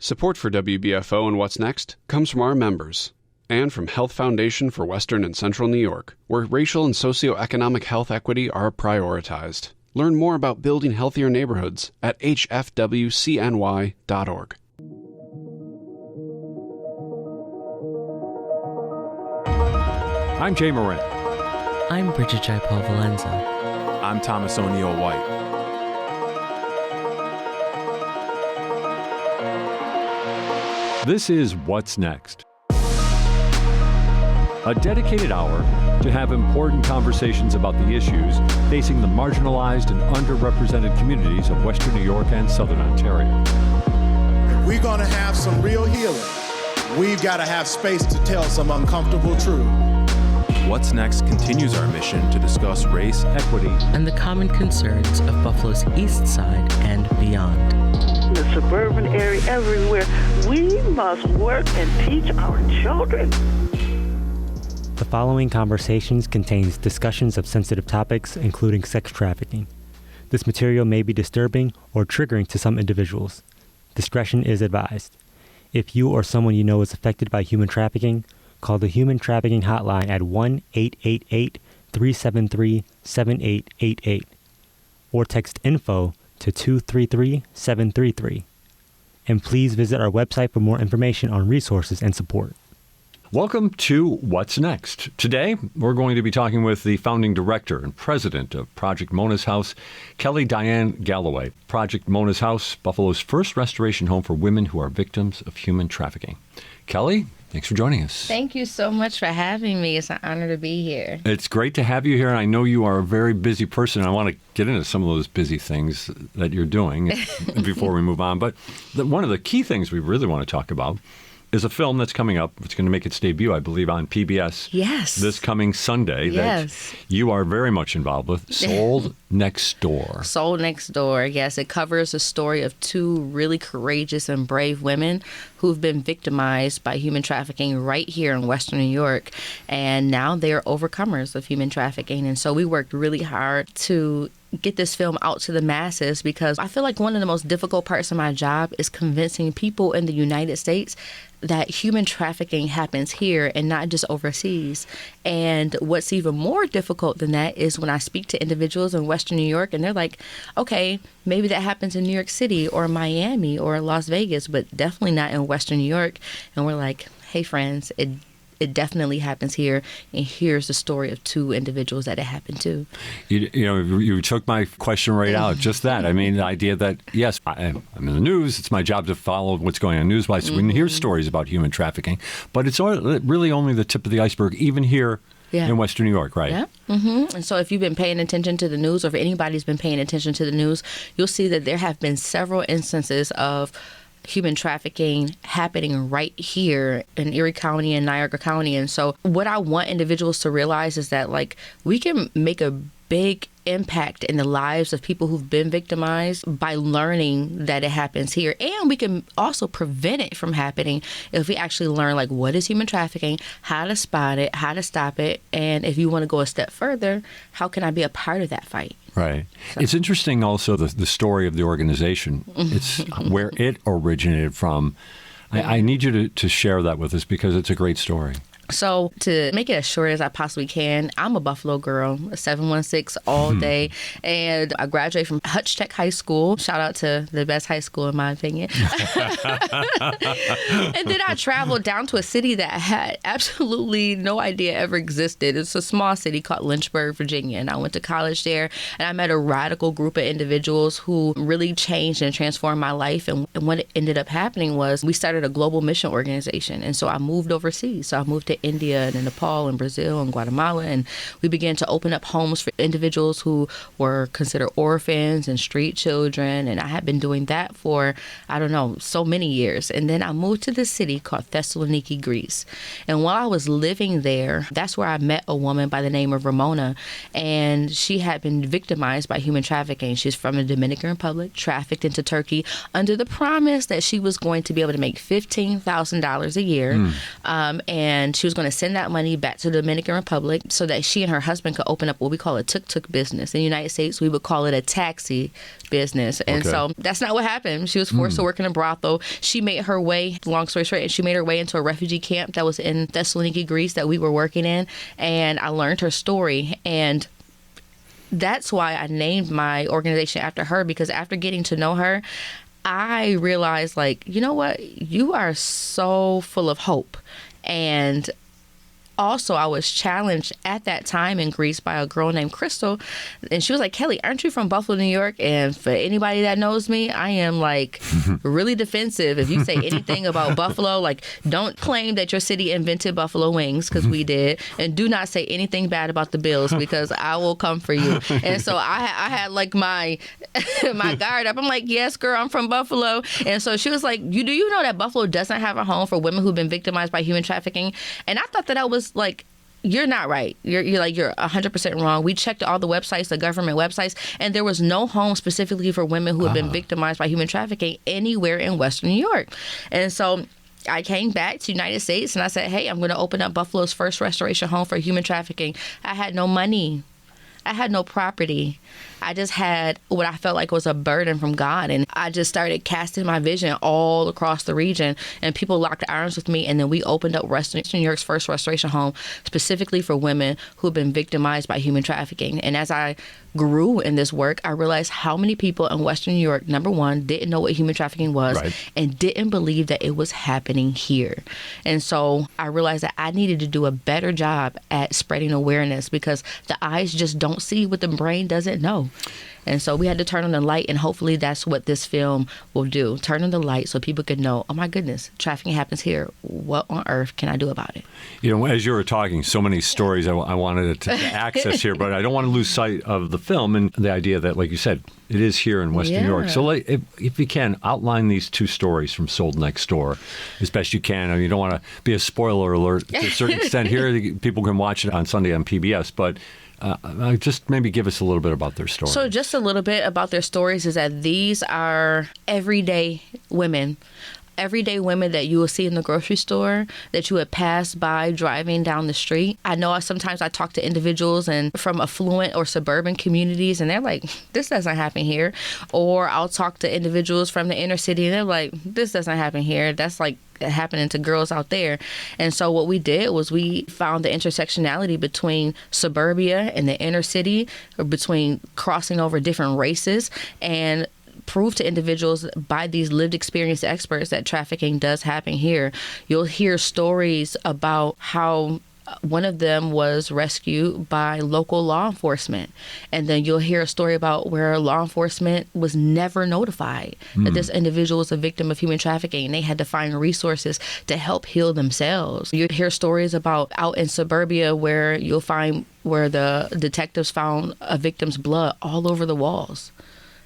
Support for WBFO and What's Next comes from our members and from Health Foundation for Western and Central New York, where racial and socioeconomic health equity are prioritized. Learn more about building healthier neighborhoods at hfwcny.org. I'm Jay Moran. I'm Bridget Jaipal Valenza. I'm Thomas O'Neill White. This is What's Next, a dedicated hour to have important conversations about the issues facing the marginalized and underrepresented communities of Western New York and Southern Ontario. If we're going to have some real healing, we've got to have space to tell some uncomfortable truth. What's Next continues our mission to discuss race, equity, and the common concerns of Buffalo's East Side and beyond. In the suburban area, everywhere, we must work and teach our children. The following conversations contains discussions of sensitive topics, including sex trafficking. This material may be disturbing or triggering to some individuals. Discretion is advised. If you or someone you know is affected by human trafficking, call the Human Trafficking Hotline at 1-888-373-7888 or text info to 233-733. And please visit our website for more information on resources and support. Welcome to What's Next. Today, we're going to be talking with the founding director and president of Project Mona's House, Kelly Diane Galloway. Project Mona's House, Buffalo's first restoration home for women who are victims of human trafficking. Kelly, thanks for joining us. Thank you so much for having me. It's an honor to be here. It's great to have you here. I know you are a very busy person. I want to get into some of those busy things that you're doing before we move on. But one of the key things we really want to talk about is a film that's coming up. It's going to make its debut, I believe, on PBS. Yes. This coming Sunday. Yes. That you are very much involved with. Sold Next Door. Sold Next Door. Yes, it covers the story of two really courageous and brave women who've been victimized by human trafficking right here in Western New York. And now they are overcomers of human trafficking. And so we worked really hard to get this film out to the masses, because I feel like one of the most difficult parts of my job is convincing people in the United States that human trafficking happens here and not just overseas. And what's even more difficult than that is when I speak to individuals in Western New York and they're like, okay, maybe that happens in New York City or Miami or Las Vegas, but definitely not in Western New York. And we're like, hey friends, it definitely happens here, and here's the story of two individuals that it happened to. You took my question right out, just that. I mean, the idea that, yes, I'm in the news, it's my job to follow what's going on news-wise. So we hear stories about human trafficking, but it's really only the tip of the iceberg, even here in Western New York, right? Yeah. And so if you've been paying attention to the news, or if anybody's been paying attention to the news, you'll see that there have been several instances of human trafficking happening right here in Erie County and Niagara County. And so what I want individuals to realize is that, like, we can make a big impact in the lives of people who've been victimized by learning that it happens here. And we can also prevent it from happening if we actually learn, like, what is human trafficking, how to spot it, how to stop it. And if you want to go a step further, how can I be a part of that fight? Right. So. It's interesting also the story of the organization. It's where it originated from. I need you to share that with us, because it's a great story. So to make it as short as I possibly can, I'm a Buffalo girl, a 716 all day. And I graduated from Hutch Tech High School. Shout out to the best high school, in my opinion. And then I traveled down to a city that I had absolutely no idea ever existed. It's a small city called Lynchburg, Virginia. And I went to college there, and I met a radical group of individuals who really changed and transformed my life. And what ended up happening was we started a global mission organization. And so I moved overseas. So I moved to India and Nepal and Brazil and Guatemala, and we began to open up homes for individuals who were considered orphans and street children. And I had been doing that for, I don't know, so many years. And then I moved to this city called Thessaloniki, Greece. And while I was living there, that's where I met a woman by the name of Ramona, and she had been victimized by human trafficking. She's from the Dominican Republic, trafficked into Turkey under the promise that she was going to be able to make $15,000 a year. And she was was going to send that money back to the Dominican Republic so that she and her husband could open up what we call a tuk-tuk business. In the United States, we would call it a taxi business. And so that's not what happened. She was forced to work in a brothel. She made her way, long story short, and she made her way into a refugee camp that was in Thessaloniki, Greece, that we were working in. And I learned her story. And that's why I named my organization after her, because after getting to know her, I realized, like, you know what? You are so full of hope. And also, I was challenged at that time in Greece by a girl named Crystal. And she was like, Kelly, aren't you from Buffalo, New York? And for anybody that knows me, I am like really defensive. If you say anything about Buffalo, like, don't claim that your city invented buffalo wings, because we did. And do not say anything bad about the Bills, because I will come for you. And so I had like my my guard up. I'm like, yes, girl, I'm from Buffalo. And so she was like, do you know that Buffalo doesn't have a home for women who've been victimized by human trafficking? And I thought that was like, you're not right. You're 100% wrong. We checked all the websites, the government websites, and there was no home specifically for women who have been victimized by human trafficking anywhere in Western New York. And so I came back to the United States and I said, hey, I'm going to open up Buffalo's first restoration home for human trafficking. I had no money. I had no property. I just had what I felt like was a burden from God. And I just started casting my vision all across the region. And people locked arms with me. And then we opened up Western New York's first restoration home specifically for women who have been victimized by human trafficking. And as I grew in this work, I realized how many people in Western New York, number one, didn't know what human trafficking was, and didn't believe that it was happening here. And so I realized that I needed to do a better job at spreading awareness, because the eyes just don't see what the brain doesn't know. And so we had to turn on the light, and hopefully that's what this film will do. Turn on the light so people could know, oh my goodness, trafficking happens here. What on earth can I do about it? You know, as you were talking, so many stories I wanted to access here, but I don't want to lose sight of the film and the idea that, like you said, it is here in Western New York. So if you can, outline these two stories from Sold Next Door as best you can. I mean, you don't want to be a spoiler alert to a certain extent here. People can watch it on Sunday on PBS, but just maybe give us a little bit about their story. So just a little bit about their stories is that these are everyday women that you will see in the grocery store, that you would pass by driving down the street. I know sometimes I talk to individuals and from affluent or suburban communities, and they're like, this doesn't happen here. Or I'll talk to individuals from the inner city, and they're like, this doesn't happen here. That's like happening to girls out there. And so what we did was we found the intersectionality between suburbia and the inner city, or between crossing over different races, and prove to individuals by these lived experience experts that trafficking does happen here. You'll hear stories about how one of them was rescued by local law enforcement. And then you'll hear a story about where law enforcement was never notified that this individual was a victim of human trafficking, and they had to find resources to help heal themselves. You hear stories about out in suburbia where you'll find where the detectives found a victim's blood all over the walls.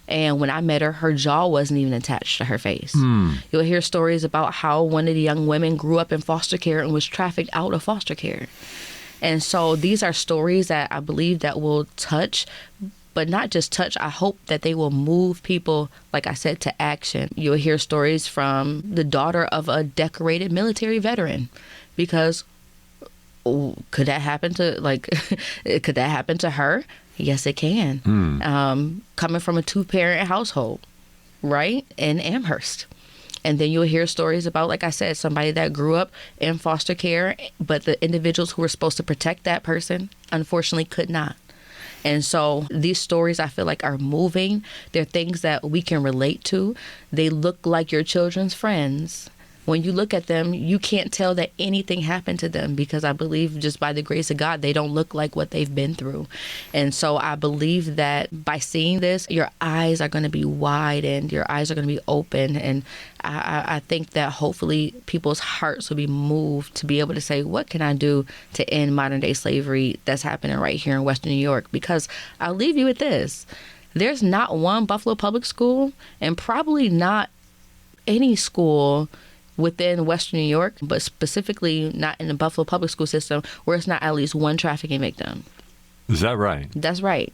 And when I met her, her jaw wasn't even attached to her face. You'll hear stories about how one of the young women grew up in foster care and was trafficked out of foster care. And so these are stories that I believe that will touch, but not just touch. I hope that they will move people, like I said, to action. You'll hear stories from the daughter of a decorated military veteran, because could that happen to her? Yes, it can. Coming from a two-parent household, right, in Amherst. And then you'll hear stories about, like I said, somebody that grew up in foster care, but the individuals who were supposed to protect that person, unfortunately, could not. And so these stories, I feel like, are moving. They're things that we can relate to. They look like your children's friends. When you look at them, you can't tell that anything happened to them, because I believe just by the grace of God, they don't look like what they've been through. And so I believe that by seeing this, your eyes are going to be wide and your eyes are going to be open. And I think that hopefully people's hearts will be moved to be able to say, what can I do to end modern day slavery that's happening right here in Western New York? Because I'll leave you with this. There's not one Buffalo public school, and probably not any school within Western New York, but specifically not in the Buffalo public school system, where it's not at least one trafficking victim. Is that right? That's right.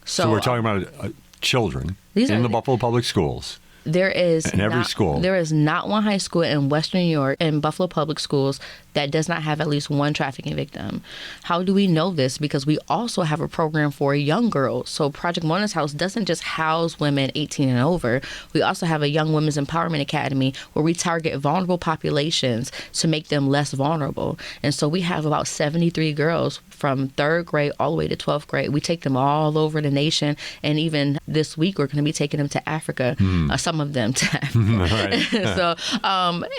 So we're talking about children in the Buffalo public schools There is in every school. There is not one high school in Western New York and Buffalo Public Schools that does not have at least one trafficking victim. How do we know this? Because we also have a program for young girls. So Project Mona's House doesn't just house women 18 and over. We also have a Young Women's Empowerment Academy where we target vulnerable populations to make them less vulnerable. And so we have about 73 girls from 3rd grade all the way to 12th grade. We take them all over the nation. And even this week, we're going to be taking them to Africa, some of them to Africa.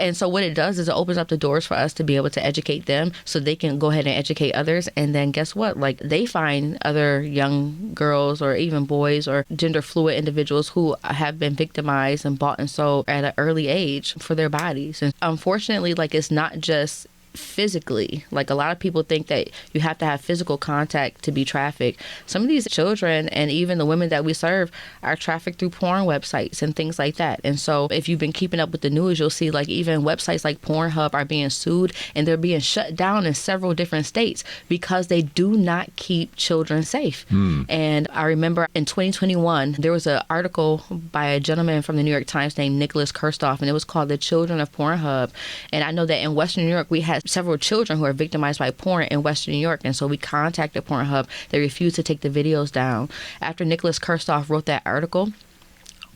And so what it does is it opens up the doors for us to be able to educate them so they can go ahead and educate others. And then guess what? Like, they find other young girls or even boys or gender fluid individuals who have been victimized and bought and sold at an early age for their bodies. And unfortunately, like, it's not just physically. Like, a lot of people think that you have to have physical contact to be trafficked. Some of these children and even the women that we serve are trafficked through porn websites and things like that. And so if you've been keeping up with the news, you'll see like even websites like Pornhub are being sued and they're being shut down in several different states because they do not keep children safe. And I remember in 2021, there was an article by a gentleman from the New York Times named Nicholas Kirstoff, and it was called The Children of Pornhub. And I know that in Western New York, we had several children who are victimized by porn in Western New York. And so we contacted Pornhub. They refused to take the videos down. After Nicholas Kirstoff wrote that article,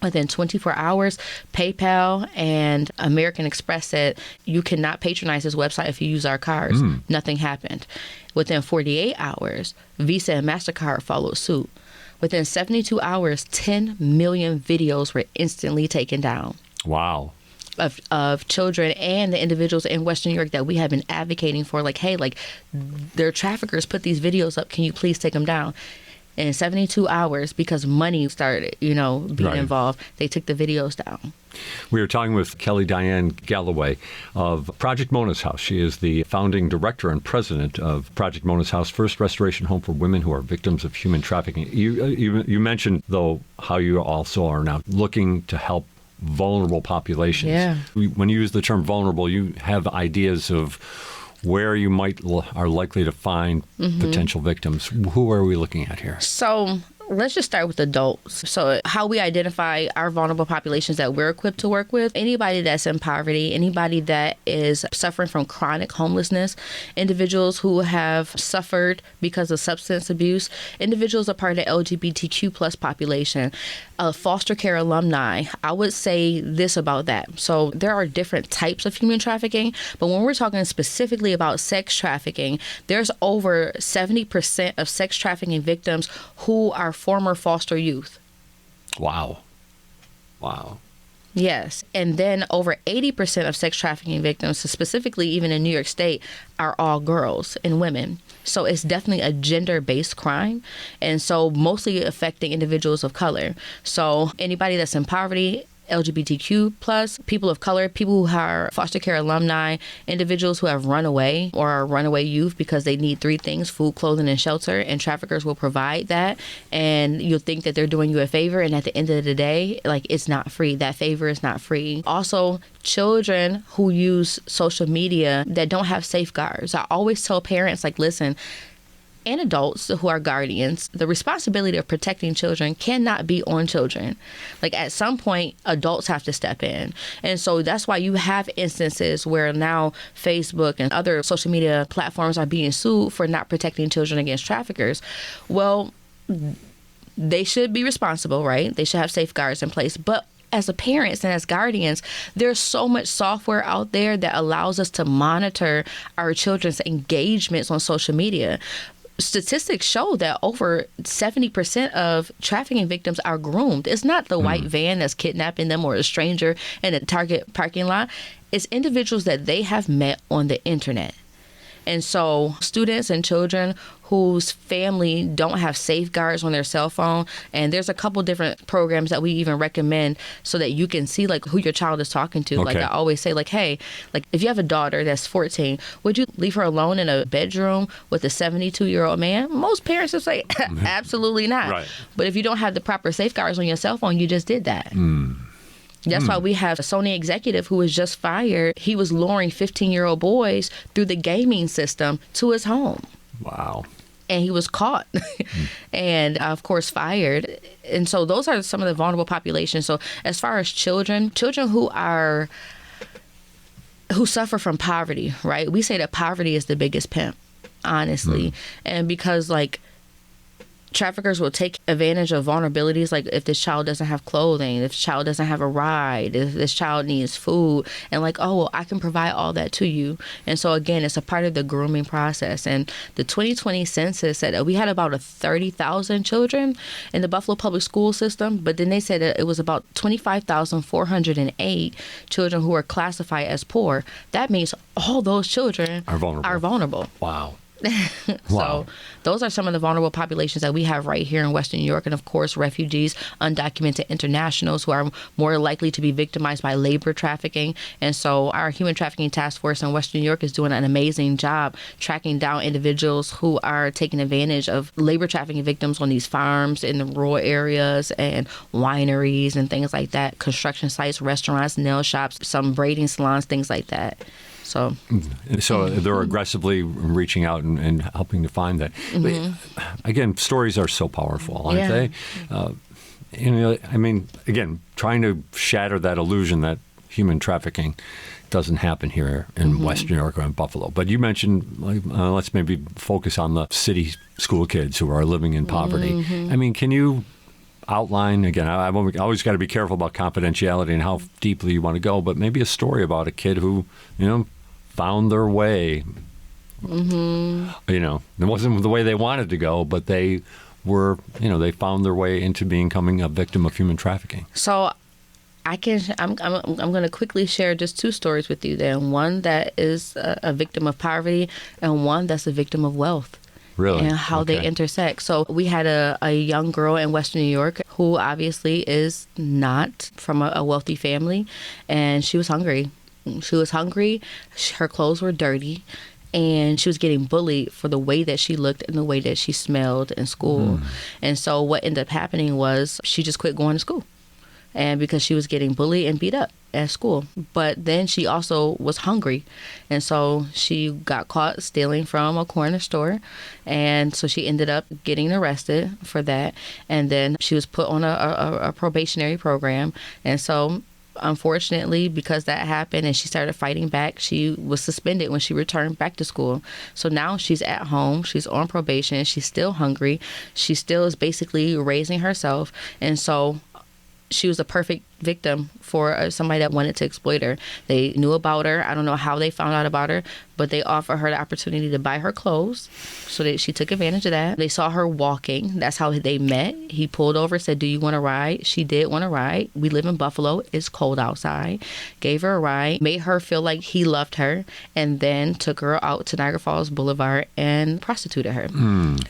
within 24 hours, PayPal and American Express said, you cannot patronize this website if you use our cards. Nothing happened. Within 48 hours, Visa and MasterCard followed suit. Within 72 hours, 10 million videos were instantly taken down. Wow. Of children and the individuals in Western New York that we have been advocating for, like, hey, like, their traffickers put these videos up. Can you please take them down? And in 72 hours, because money started, being involved, they took the videos down. We are talking with Kelly Diane Galloway of Project Mona's House. She is the founding director and president of Project Mona's House, first restoration home for women who are victims of human trafficking. You mentioned, though, how you also are now looking to help vulnerable populations. Yeah. When you use the term vulnerable, you have ideas of where you are likely to find potential victims. Who are we looking at here? So let's just start with adults. So how we identify our vulnerable populations that we're equipped to work with: anybody that's in poverty, anybody that is suffering from chronic homelessness, individuals who have suffered because of substance abuse, individuals a part of the LGBTQ plus population, foster care alumni. I would say this about that. So there are different types of human trafficking, but when we're talking specifically about sex trafficking, there's over 70% of sex trafficking victims who are former foster youth. Wow. Yes. And then over 80% of sex trafficking victims, so specifically even in New York State, are all girls and women. So it's definitely a gender-based crime. And so mostly affecting individuals of color. So anybody that's in poverty, LGBTQ plus, people of color, people who are foster care alumni, individuals who have run away or are runaway youth because they need 3 things: food, clothing, and shelter, and traffickers will provide that. And you'll think that they're doing you a favor, and at the end of the day, like, it's not free. That favor is not free. Also, children who use social media that don't have safeguards. I always tell parents, like, listen, and adults who are guardians, the responsibility of protecting children cannot be on children. Like, at some point, adults have to step in. And so that's why you have instances where now Facebook and other social media platforms are being sued for not protecting children against traffickers. Well, they should be responsible, right? They should have safeguards in place. But as a parents and as guardians, there's so much software out there that allows us to monitor our children's engagements on social media. Statistics show that over 70% of trafficking victims are groomed. It's not the white van that's kidnapping them or a stranger in a Target parking lot. It's individuals that they have met on the internet. And so students and children whose family don't have safeguards on their cell phone, and there's a couple different programs that we even recommend so that you can see, like, who your child is talking to. Okay. Like, I always say, like, hey, like, if you have a daughter that's 14, would you leave her alone in a bedroom with a 72-year-old man? Most parents would say, absolutely not. Right. But if you don't have the proper safeguards on your cell phone, you just did that. That's why we have a Sony executive who was just fired. He was luring 15-year-old boys through the gaming system to his home. Wow. and he was caught and, of course, fired. And so those are some of the vulnerable populations. So as far as children who suffer from poverty, right? We say that poverty is the biggest pimp, honestly. And because, like, traffickers will take advantage of vulnerabilities, like if this child doesn't have clothing, if this child doesn't have a ride, if this child needs food, and like, oh, well, I can provide all that to you. And so again, it's a part of the grooming process. And the 2020 census said that we had about 30,000 children in the Buffalo public school system, but then they said that it was about 25,408 children who are classified as poor. That means all those children are vulnerable. Wow. So those are some of the vulnerable populations that we have right here in Western New York. And of course, refugees, undocumented internationals who are more likely to be victimized by labor trafficking. And so our human trafficking task force in Western New York is doing an amazing job tracking down individuals who are taking advantage of labor trafficking victims on these farms in the rural areas and wineries and things like that, construction sites, restaurants, nail shops, some braiding salons, things like that. So they're aggressively reaching out and helping to find that. But again, stories are so powerful, aren't they? I mean, again, trying to shatter that illusion that human trafficking doesn't happen here in Western New York or in Buffalo. But you mentioned, let's maybe focus on the city school kids who are living in poverty. I mean, can you outline, again, I've always got to be careful about confidentiality and how deeply you want to go, but maybe a story about a kid who, found their way. It wasn't the way they wanted to go, but they were, they found their way into becoming a victim of human trafficking. So I'm going to quickly share just two stories with you then. One that is a victim of poverty and one that's a victim of wealth. Really? And how they intersect. So we had a young girl in Western New York who obviously is not from a wealthy family, and she was hungry. Her clothes were dirty, and she was getting bullied for the way that she looked and the way that she smelled in school. And so what ended up happening was she just quit going to school. And because she was getting bullied and beat up at school. But then she also was hungry. And so she got caught stealing from a corner store. And so she ended up getting arrested for that. And then she was put on a probationary program. And so unfortunately, because that happened and she started fighting back, she was suspended when she returned back to school. So now she's at home. She's on probation. She's still hungry. She still is basically raising herself. And so she was a perfect victim for somebody that wanted to exploit her. They knew about her. I don't know how they found out about her, but they offered her the opportunity to buy her clothes, so that she took advantage of that. They saw her walking. That's how they met. He pulled over, said, "Do you want to ride?" She did want to ride. We live in Buffalo. It's cold outside. Gave her a ride, made her feel like he loved her, and then took her out to Niagara Falls Boulevard and prostituted her.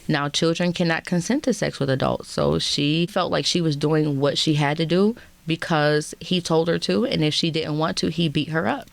Now, children cannot consent to sex with adults, so she felt like she was doing what she had to do because he told her to, and if she didn't want to, he beat her up.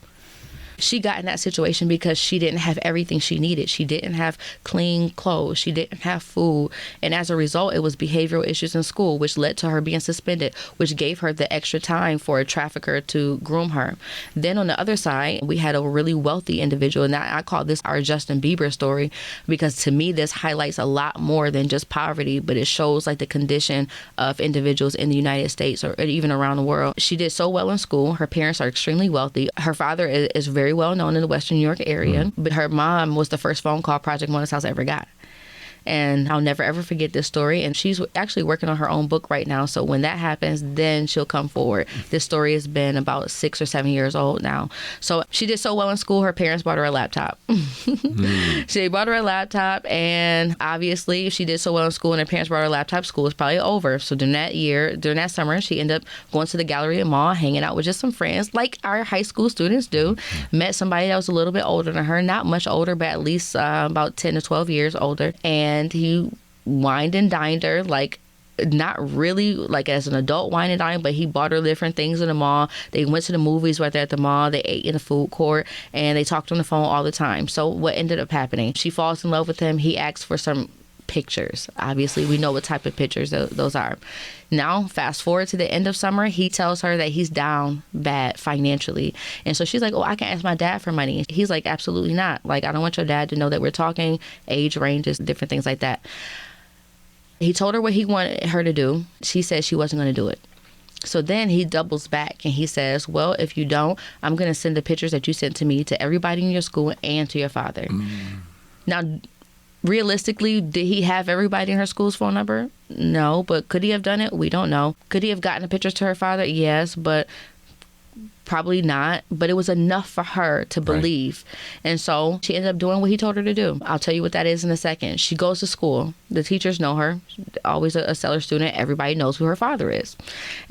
She got in that situation because she didn't have everything she needed. She didn't have clean clothes. She didn't have food. And as a result, it was behavioral issues in school, which led to her being suspended, which gave her the extra time for a trafficker to groom her. Then on the other side, we had a really wealthy individual. And I call this our Justin Bieber story, because to me, this highlights a lot more than just poverty, but it shows like the condition of individuals in the United States or even around the world. She did so well in school. Her parents are extremely wealthy. Her father is very well known in the Western New York area, but her mom was the first phone call Project Mona's House ever got. And I'll never, ever forget this story. And she's actually working on her own book right now. So when that happens, then she'll come forward. This story has been about 6 or 7 years old now. So she did so well in school, her parents bought her a laptop. She bought her a laptop. And obviously, if she did so well in school and her parents bought her a laptop, school was probably over. So during that summer, she ended up going to the Galleria Mall, hanging out with just some friends, like our high school students do. Met somebody that was a little bit older than her, not much older, but at least about 10 to 12 years older. And he wined and dined her, like not really like as an adult wine and dine, but he bought her different things in the mall. They went to the movies right there at the mall. They ate in the food court, and they talked on the phone all the time. So what ended up happening? She falls in love with him. He asks for some pictures. Obviously, we know what type of pictures those are. Now, fast forward to the end of summer, he tells her that he's down bad financially. And so she's like, oh, I can ask my dad for money. He's like, absolutely not. Like, I don't want your dad to know that we're talking, age ranges, different things like that. He told her what he wanted her to do. She said she wasn't going to do it. So then he doubles back and he says, well, if you don't, I'm going to send the pictures that you sent to me to everybody in your school and to your father. Now, realistically, did he have everybody in her school's phone number? No, but could he have done it? We don't know. Could he have gotten the pictures to her father? Yes, but probably not. But it was enough for her to believe. Right. And so she ended up doing what he told her to do. I'll tell you what that is in a second. She goes to school. The teachers know her. Always a stellar student. Everybody knows who her father is.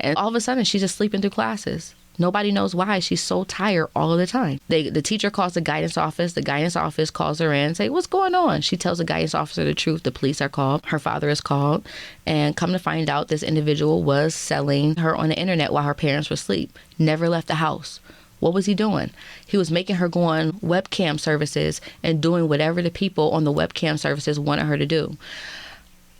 And all of a sudden, she's just sleeping through classes. Nobody knows why. She's so tired all of the time. The teacher calls the guidance office. The guidance office calls her in and say, what's going on? She tells the guidance officer the truth. The police are called. Her father is called. And come to find out, this individual was selling her on the internet while her parents were asleep. Never left the house. What was he doing? He was making her go on webcam services and doing whatever the people on the webcam services wanted her to do.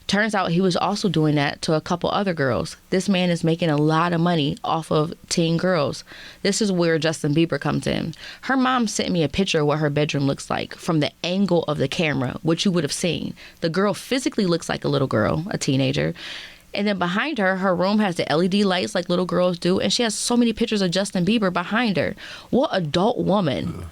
Turns out he was also doing that to a couple other girls. This man is making a lot of money off of teen girls. This is where Justin Bieber comes in. Her mom sent me a picture of what her bedroom looks like from the angle of the camera, which you would have seen. The girl physically looks like a little girl, a teenager. And then behind her, her room has the LED lights like little girls do. And she has so many pictures of Justin Bieber behind her. What adult woman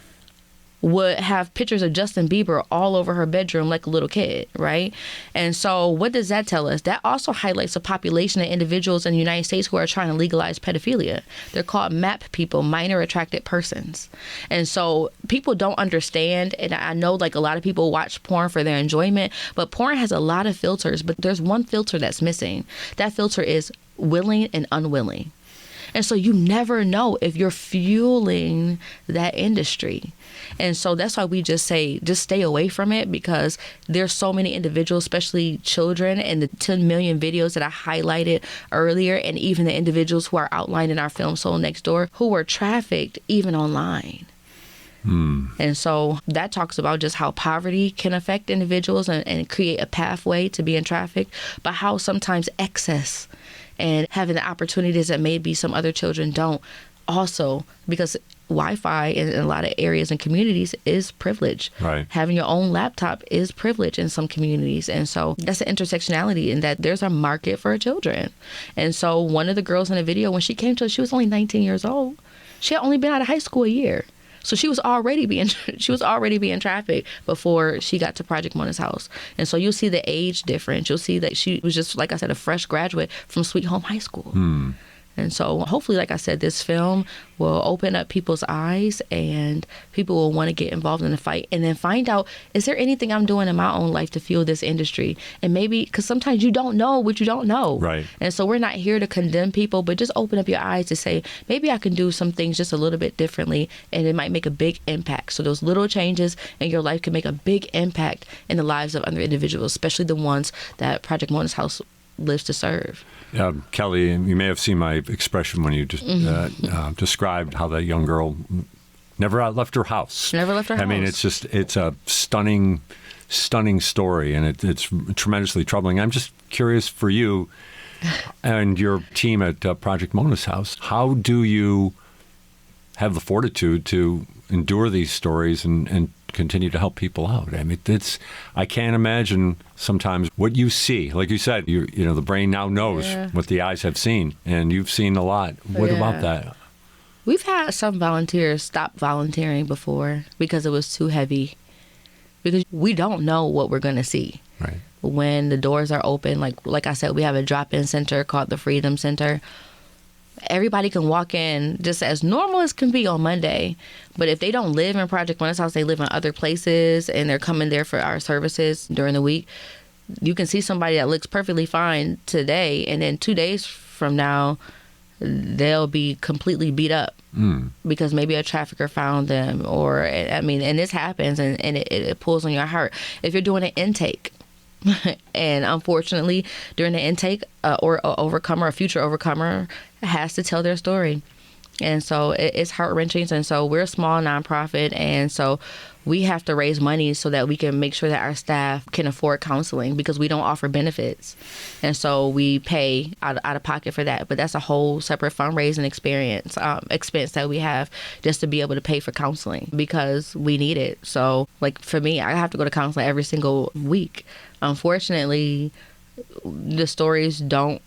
would have pictures of Justin Bieber all over her bedroom like a little kid, right? And so what does that tell us? That also highlights a population of individuals in the United States who are trying to legalize pedophilia. They're called MAP people, minor attracted persons. And so people don't understand, and I know like a lot of people watch porn for their enjoyment, but porn has a lot of filters, but there's one filter that's missing. That filter is willing and unwilling. And so you never know if you're fueling that industry. And so that's why we just say, just stay away from it, because there's so many individuals, especially children, and the 10 million videos that I highlighted earlier, and even the individuals who are outlined in our film Soul Next Door, who were trafficked even online. And so that talks about just how poverty can affect individuals and create a pathway to being trafficked, but how sometimes excess and having the opportunities that maybe some other children don't also, because Wi-Fi in a lot of areas and communities is privilege. Right. Having your own laptop is privilege in some communities. And so that's the intersectionality in that there's a market for children. And so one of the girls in the video, when she came to us, she was only 19 years old. She had only been out of high school a year. So she was already being trafficked before she got to Project Mona's house. And so you'll see the age difference. You'll see that she was just, like I said, a fresh graduate from Sweet Home High School. And so hopefully, like I said, this film will open up people's eyes and people will want to get involved in the fight and then find out, is there anything I'm doing in my own life to fuel this industry? And maybe, because sometimes you don't know what you don't know. Right. And so we're not here to condemn people, but just open up your eyes to say, maybe I can do some things just a little bit differently and it might make a big impact. So those little changes in your life can make a big impact in the lives of other individuals, especially the ones that Project Mona's house lives to serve. Kelly, you may have seen my expression when you just described how that young girl never left her house. Never left her house. I mean, it's a stunning story, and it's tremendously troubling. I'm just curious for you and your team at Project Mona's house, how do you have the fortitude to endure these stories and continue to help people out? I mean, I can't imagine sometimes what you see. Like you said, you know, the brain now knows what the eyes have seen, and you've seen a lot. What about that? We've had some volunteers stop volunteering before because it was too heavy, because we don't know what we're going to see. Right. When the doors are open, like I said, we have a drop-in center called the Freedom Center. Everybody can walk in just as normal as can be on Monday. But if they don't live in Project Mona's house, they live in other places and they're coming there for our services during the week, you can see somebody that looks perfectly fine today, and then 2 days from now, they'll be completely beat up because maybe a trafficker found them. Or, I mean, and this happens and it pulls on your heart. If you're doing an intake, and unfortunately, during the intake, or a future overcomer has to tell their story. And so it's heart-wrenching. And so we're a small nonprofit. And so we have to raise money so that we can make sure that our staff can afford counseling because we don't offer benefits. And so we pay out of pocket for that. But that's a whole separate fundraising expense that we have just to be able to pay for counseling because we need it. So like for me, I have to go to counseling every single week. Unfortunately, the stories don't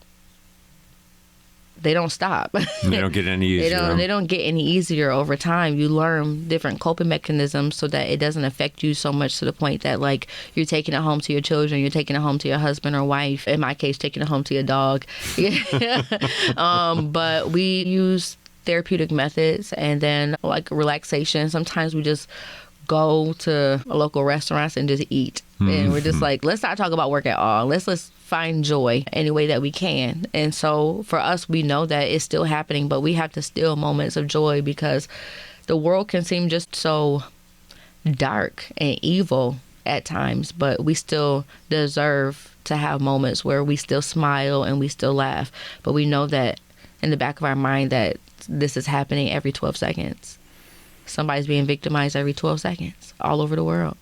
stop. They don't get any easier. They don't get any easier over time. You learn different coping mechanisms so that it doesn't affect you so much to the point that like you're taking it home to your children, you're taking it home to your husband or wife. In my case, taking it home to your dog. But we use therapeutic methods and then like relaxation. Sometimes we just go to local restaurants and just eat. And we're just like, let's not talk about work at all. Let's find joy any way that we can. And so for us, we know that it's still happening, but we have to steal moments of joy because the world can seem just so dark and evil at times, but we still deserve to have moments where we still smile and we still laugh. But we know that in the back of our mind that this is happening every 12 seconds. Somebody's being victimized every 12 seconds all over the world.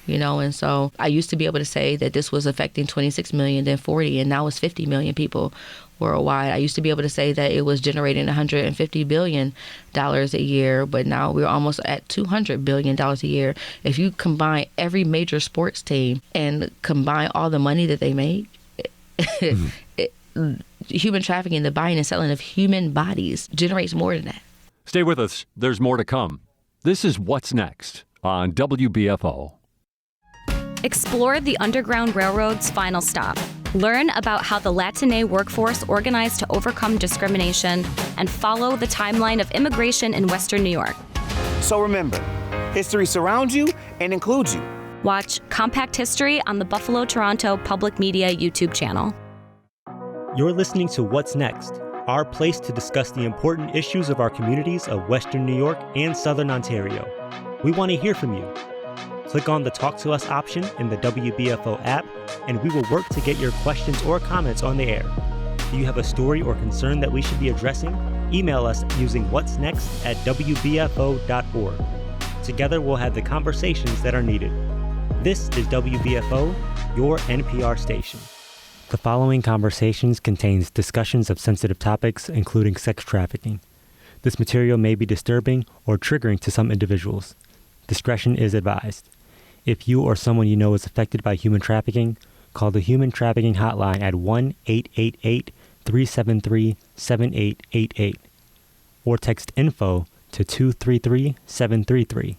And so I used to be able to say that this was affecting 26 million, then 40, and now it's 50 million people worldwide. I used to be able to say that it was generating $150 billion a year, but now we're almost at $200 billion a year. If you combine every major sports team and combine all the money that they make, human trafficking, the buying and selling of human bodies generates more than that. Stay with us. There's more to come. This is What's Next on WBFO. Explore the Underground Railroad's final stop. Learn about how the Latine workforce organized to overcome discrimination and follow the timeline of immigration in Western New York. So remember, history surrounds you and includes you. Watch Compact History on the Buffalo Toronto Public Media YouTube channel. You're listening to What's Next, our place to discuss the important issues of our communities of Western New York and Southern Ontario. We want to hear from you. Click on the Talk to Us option in the WBFO app, and we will work to get your questions or comments on the air. Do you have a story or concern that we should be addressing? Email us using whatsnext@wbfo.org. Together, we'll have the conversations that are needed. This is WBFO, your NPR station. The following conversations contains discussions of sensitive topics, including sex trafficking. This material may be disturbing or triggering to some individuals. Discretion is advised. If you or someone you know is affected by human trafficking, call the Human Trafficking Hotline at 1-888-373-7888 or text info to 233-733.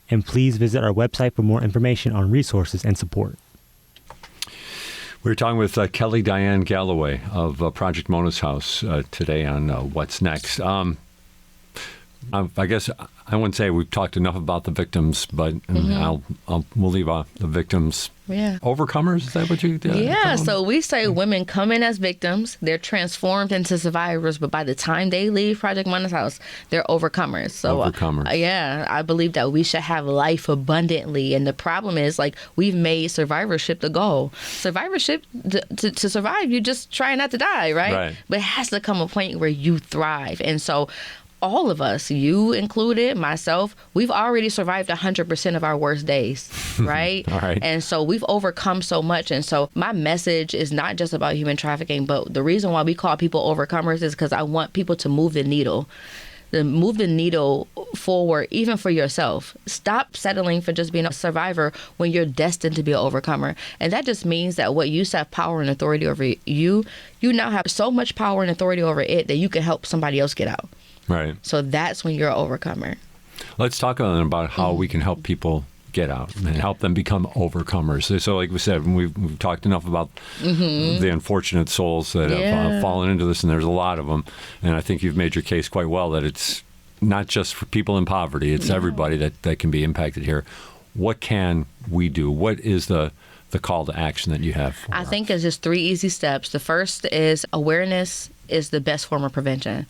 And please visit our website for more information on resources and support. We're talking with Kelly Diane Galloway of Project Mona's House today on What's Next. I guess I wouldn't say we've talked enough about the victims, but we'll leave off the victims. Yeah. Overcomers, is that what you call them? So we say women come in as victims, they're transformed into survivors, but by the time they leave Project Mona's House, they're overcomers. So overcomers. I believe that we should have life abundantly. And the problem is, like, we've made survivorship the goal. Survivorship, to survive, you just try not to die, right? But it has to come a point where you thrive. And so all of us, you included, myself, we've already survived 100% of our worst days, right? All right. And so we've overcome so much. And so my message is not just about human trafficking, but the reason why we call people overcomers is because I want people to move the needle. Move the needle forward, even for yourself. Stop settling for just being a survivor when you're destined to be an overcomer. And that just means that what used to have power and authority over you now have so much power and authority over it that you can help somebody else get out. Right. So that's when you're an overcomer. Let's talk about how we can help people get out and help them become overcomers. So like we said, we've talked enough about the unfortunate souls that have fallen into this, and there's a lot of them. And I think you've made your case quite well that it's not just for people in poverty, it's everybody that can be impacted here. What can we do? What is the call to action that you have? I think it's just 3 easy steps. The first is awareness is the best form of prevention.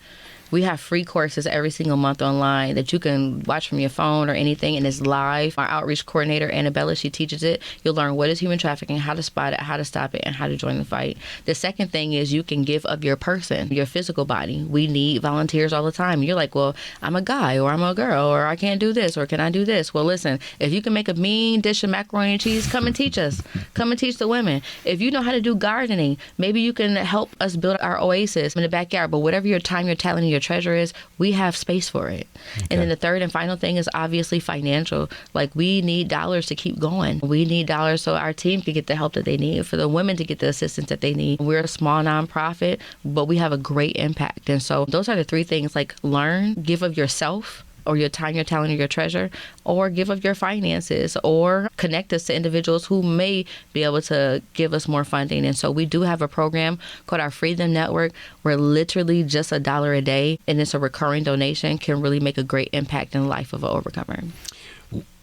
We have free courses every single month online that you can watch from your phone or anything, and it's live. Our outreach coordinator, Annabella, she teaches it. You'll learn what is human trafficking, how to spot it, how to stop it, and how to join the fight. The second thing is you can give of your person, your physical body. We need volunteers all the time. You're like, well, I'm a guy, or I'm a girl, or I can't do this, or can I do this? Well, listen, if you can make a mean dish of macaroni and cheese, come and teach us. Come and teach the women. If you know how to do gardening, maybe you can help us build our oasis in the backyard. But whatever your time, your talent, and your treasure is, we have space for it. Okay. And then the third and final thing is obviously financial. Like, we need dollars to keep going. We need dollars so our team can get the help that they need, for the women to get the assistance that they need. We're a small nonprofit, but we have a great impact. And so those are the three things, like learn, give of yourself, or your time, your talent, or your treasure, or give of your finances, or connect us to individuals who may be able to give us more funding. And so we do have a program called our Freedom Network, where literally just $1 a day, and it's a recurring donation, can really make a great impact in the life of an overcomer.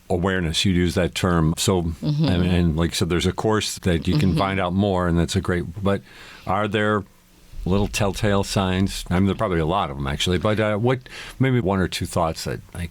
Awareness, you use that term. So, and like I said, there's a course that you can find out more, and that's a great, but are there little telltale signs? I mean, there are probably a lot of them, actually, but what, maybe one or two thoughts that, like,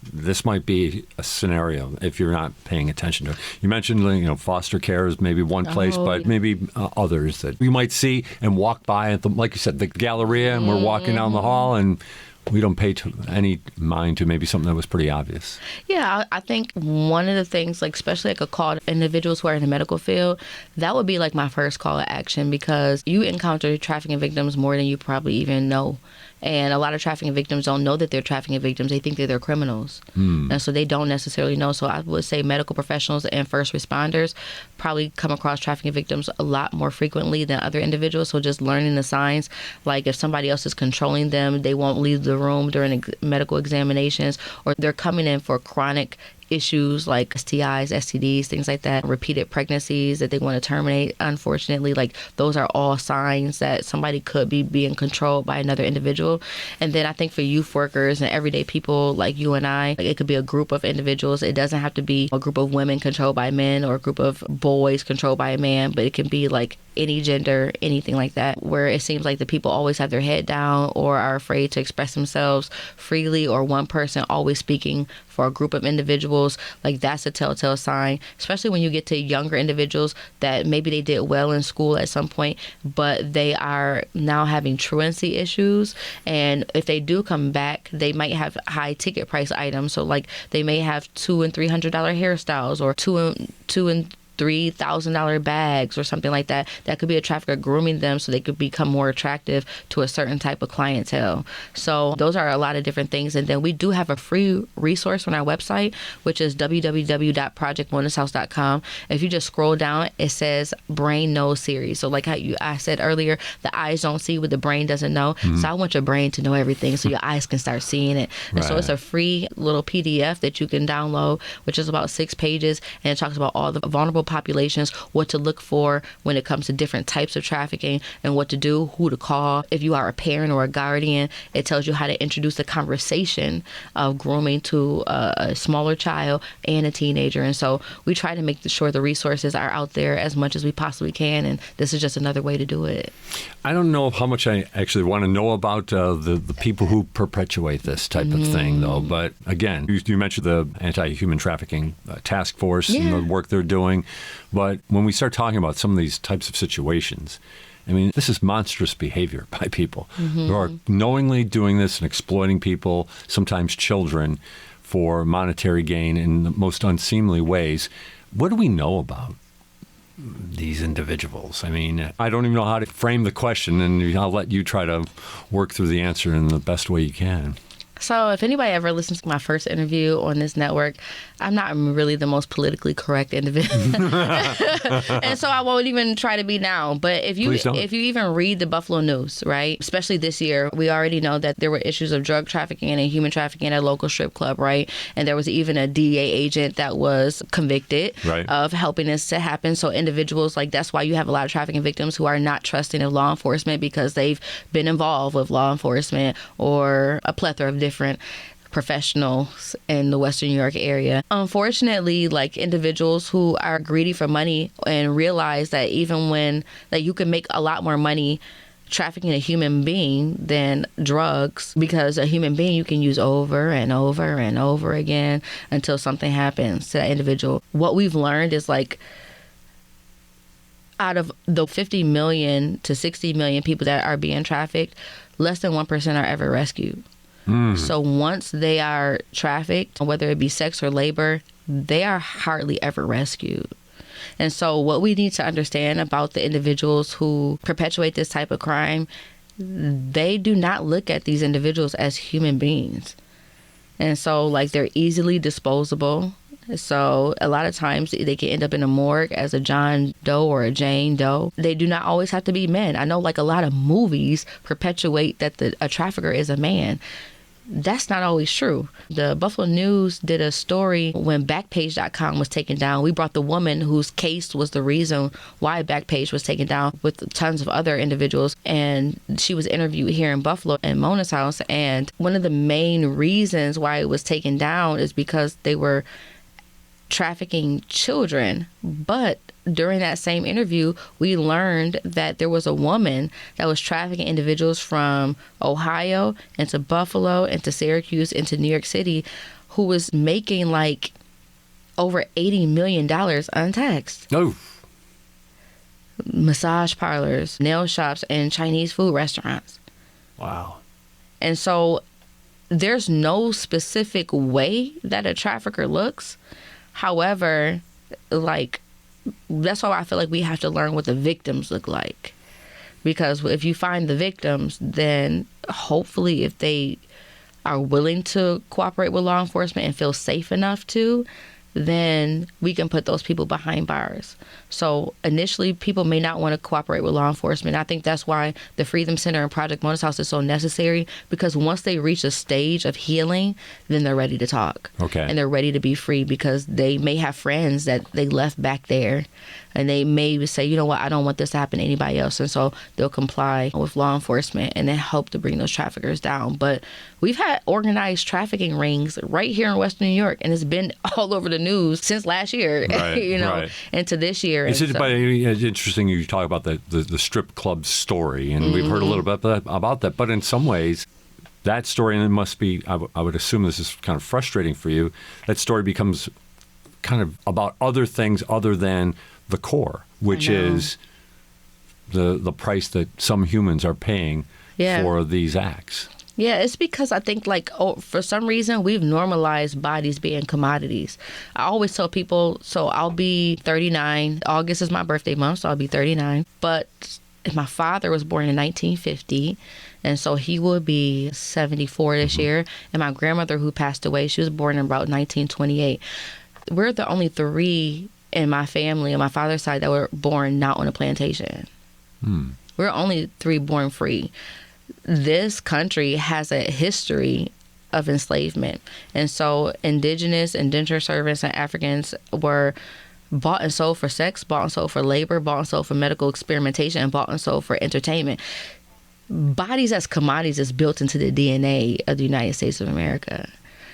this might be a scenario if you're not paying attention to it. You mentioned, foster care is maybe one place, but maybe others that you might see and walk by at the, like you said, the Galleria, and we're walking down the hall, and we don't pay any mind to maybe something that was pretty obvious. Yeah, I think one of the things, like especially like a call to individuals who are in the medical field, that would be like my first call to action, because you encounter trafficking victims more than you probably even know. And a lot of trafficking victims don't know that they're trafficking victims. They think that they're criminals. And so they don't necessarily know. So I would say medical professionals and first responders probably come across trafficking victims a lot more frequently than other individuals. So just learning the signs, like if somebody else is controlling them, they won't leave the room during medical examinations, or they're coming in for chronic issues like STIs, STDs, things like that, repeated pregnancies that they want to terminate. Unfortunately, like, those are all signs that somebody could be being controlled by another individual. And then I think for youth workers and everyday people like you and I, like, it could be a group of individuals. It doesn't have to be a group of women controlled by men or a group of boys controlled by a man, but it can be like any gender, anything like that, where it seems like the people always have their head down or are afraid to express themselves freely, or one person always speaking for a group of individuals. Like, that's a telltale sign, especially when you get to younger individuals that maybe they did well in school at some point, but they are now having truancy issues. And if they do come back, they might have high ticket price items. So like, they may have $200 and $300 hairstyles, or two and $3,000 bags or something like that. That could be a trafficker grooming them so they could become more attractive to a certain type of clientele. So those are a lot of different things. And then we do have a free resource on our website, which is www.projectmonushouse.com. If you just scroll down, it says Brain Knows series. So like how I said earlier, the eyes don't see what the brain doesn't know. So I want your brain to know everything so your eyes can start seeing it. And so it's a free little PDF that you can download, which is about 6 pages, and it talks about all the vulnerable populations, what to look for when it comes to different types of trafficking, and what to do, who to call. If you are a parent or a guardian, it tells you how to introduce the conversation of grooming to a smaller child and a teenager. And so we try to make sure the resources are out there as much as we possibly can, and this is just another way to do it. I don't know how much I actually want to know about the people who perpetuate this type of thing, though. But again, you mentioned the anti-human trafficking task force and the work they're doing. But when we start talking about some of these types of situations, I mean, this is monstrous behavior by people who are knowingly doing this and exploiting people, sometimes children, for monetary gain in the most unseemly ways. What do we know about these individuals? I mean, I don't even know how to frame the question, and I'll let you try to work through the answer in the best way you can. So if anybody ever listens to my first interview on this network, I'm not really the most politically correct individual. And so I won't even try to be now. But if you even read the Buffalo News, right, especially this year, we already know that there were issues of drug trafficking and human trafficking at a local strip club, right? And there was even a DEA agent that was convicted of helping this to happen. So individuals, like, that's why you have a lot of trafficking victims who are not trusting of law enforcement, because they've been involved with law enforcement or a plethora of different professionals in the Western New York area. Unfortunately, like, individuals who are greedy for money and realize that even when, like, you can make a lot more money trafficking a human being than drugs, because a human being you can use over and over and over again until something happens to that individual. What we've learned is like out of the 50 million to 60 million people that are being trafficked, less than 1% are ever rescued. So once they are trafficked, whether it be sex or labor, they are hardly ever rescued. And so what we need to understand about the individuals who perpetuate this type of crime, they do not look at these individuals as human beings. And so like they're easily disposable. So a lot of times they can end up in a morgue as a John Doe or a Jane Doe. They do not always have to be men. I know like a lot of movies perpetuate that a trafficker is a man. That's not always true. The Buffalo News did a story when Backpage.com was taken down. We brought the woman whose case was the reason why Backpage was taken down with tons of other individuals. And she was interviewed here in Buffalo in Mona's house. And one of the main reasons why it was taken down is because they were trafficking children. But during that same interview, we learned that there was a woman that was trafficking individuals from Ohio into Buffalo, into Syracuse, into New York City, who was making like over $80 million untaxed. Oh. Massage parlors, nail shops, and Chinese food restaurants. Wow. And so there's no specific way that a trafficker looks. However, like, that's why I feel like we have to learn what the victims look like. Because if you find the victims, then hopefully if they are willing to cooperate with law enforcement and feel safe enough to, then we can put those people behind bars. So initially, people may not want to cooperate with law enforcement. I think that's why the Freedom Center and Project Mona's House is so necessary, because once they reach a stage of healing, then they're ready to talk. Okay. And they're ready to be free, because they may have friends that they left back there, and they may say, you know what, I don't want this to happen to anybody else. And so they'll comply with law enforcement and then help to bring those traffickers down. But we've had organized trafficking rings right here in Western New York, and it's been all over the news since last year, right, you know, right. into this year. It's interesting you talk about the strip club story, and we've heard a little bit about that. But in some ways, that story, and it must be, I would assume this is kind of frustrating for you, that story becomes kind of about other things other than the core, which is the price that some humans are paying for these acts. Yeah, it's because I think, like, for some reason, we've normalized bodies being commodities. I always tell people, so I'll be 39. August is my birthday month, so I'll be 39. But my father was born in 1950, and so he will be 74 this year. And my grandmother, who passed away, she was born in about 1928. We're the only three in my family on my father's side that were born not on a plantation. We're only three born free. This country has a history of enslavement. And so indigenous, indentured servants, and Africans were bought and sold for sex, bought and sold for labor, bought and sold for medical experimentation, and bought and sold for entertainment. Bodies as commodities is built into the DNA of the United States of America.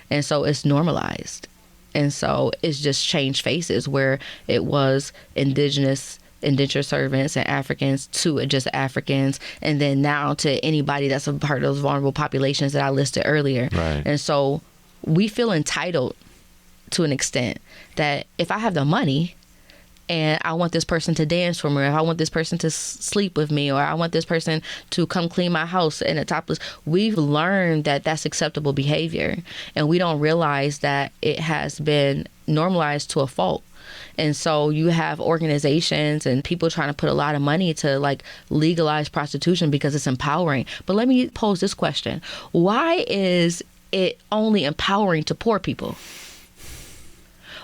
And so it's normalized. And so it's just changed faces, where it was indigenous, indentured servants, and Africans to just Africans, and then now to anybody that's a part of those vulnerable populations that I listed earlier. Right. And so we feel entitled to an extent that if I have the money and I want this person to dance for me, or if I want this person to sleep with me, or I want this person to come clean my house in a topless, we've learned that that's acceptable behavior. And we don't realize that it has been normalized to a fault. And so you have organizations and people trying to put a lot of money to like legalize prostitution because it's empowering. But let me pose this question. Why is it only empowering to poor people?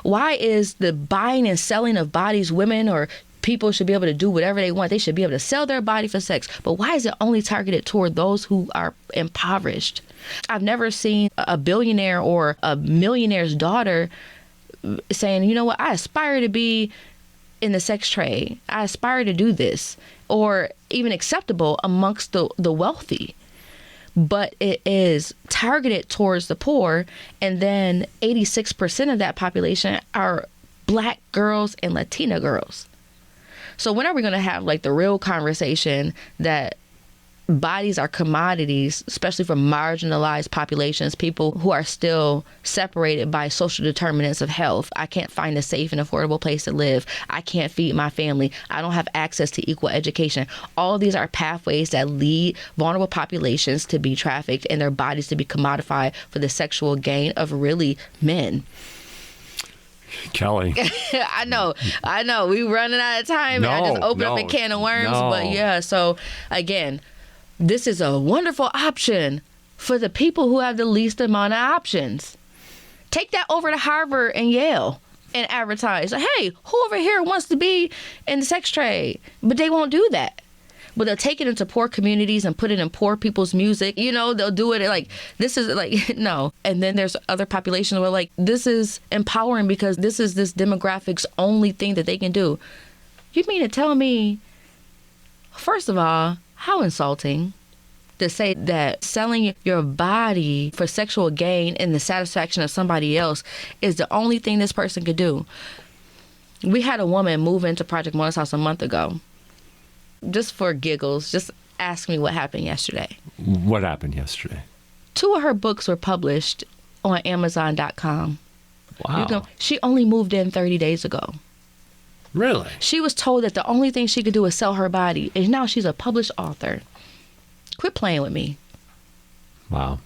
Why is the buying and selling of bodies, women or people should be able to do whatever they want? They should be able to sell their body for sex. But why is it only targeted toward those who are impoverished? I've never seen a billionaire or a millionaire's daughter saying, you know what, I aspire to be in the sex trade. I aspire to do this, or even acceptable amongst the wealthy. But it is targeted towards the poor, and then 86% of that population are Black girls and Latina girls. So when are we going to have like the real conversation that bodies are commodities, especially for marginalized populations, people who are still separated by social determinants of health. I can't find a safe and affordable place to live. I can't feed my family. I don't have access to equal education. All of these are pathways that lead vulnerable populations to be trafficked and their bodies to be commodified for the sexual gain of really men. Kelly. I know. We running out of time. I just opened up a can of worms. But yeah, so again, this is a wonderful option for the people who have the least amount of options. Take that over to Harvard and Yale and advertise. Hey, who over here wants to be in the sex trade? But they won't do that. But they'll take it into poor communities and put it in poor people's music. They'll do it like, this is like, no. And then there's other populations where like, this is empowering because this is this demographic's only thing that they can do. You mean to tell me, first of all, how insulting to say that selling your body for sexual gain and the satisfaction of somebody else is the only thing this person could do. We had a woman move into Project Mona's house a month ago. Just for giggles, just ask me what happened yesterday. What happened yesterday? 2 of her books were published on Amazon.com. Wow. She only moved in 30 days ago. Really? She was told that the only thing she could do is sell her body, and now she's a published author. Quit playing with me. Wow.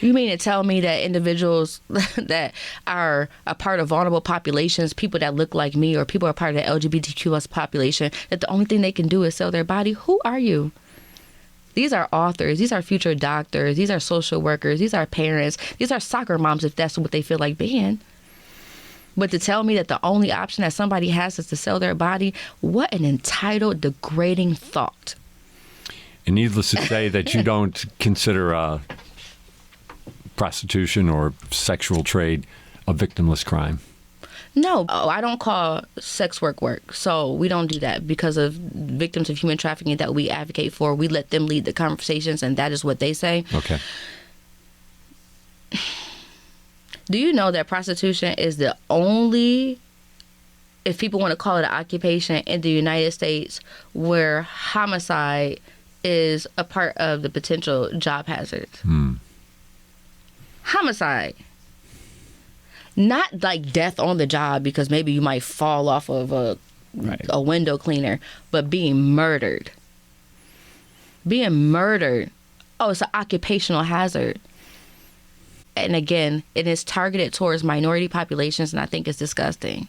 You mean to tell me that individuals that are a part of vulnerable populations, people that look like me, or people are part of the LGBTQ+ population, that the only thing they can do is sell their body? Who are you? These are authors. These are future doctors. These are social workers. These are parents. These are soccer moms, if that's what they feel like being. But to tell me that the only option that somebody has is to sell their body, what an entitled, degrading thought. And needless to say that you don't consider prostitution or sexual trade a victimless crime. No, I don't call sex work. So we don't do that because of victims of human trafficking that we advocate for. We let them lead the conversations, and that is what they say. Okay. Do you know that prostitution is the only, if people want to call it an occupation in the United States, where homicide is a part of the potential job hazards? Homicide. Not like death on the job because maybe you might fall off of a window cleaner, but being murdered. Being murdered. Oh, it's an occupational hazard. And again, it is targeted towards minority populations, and I think it's disgusting.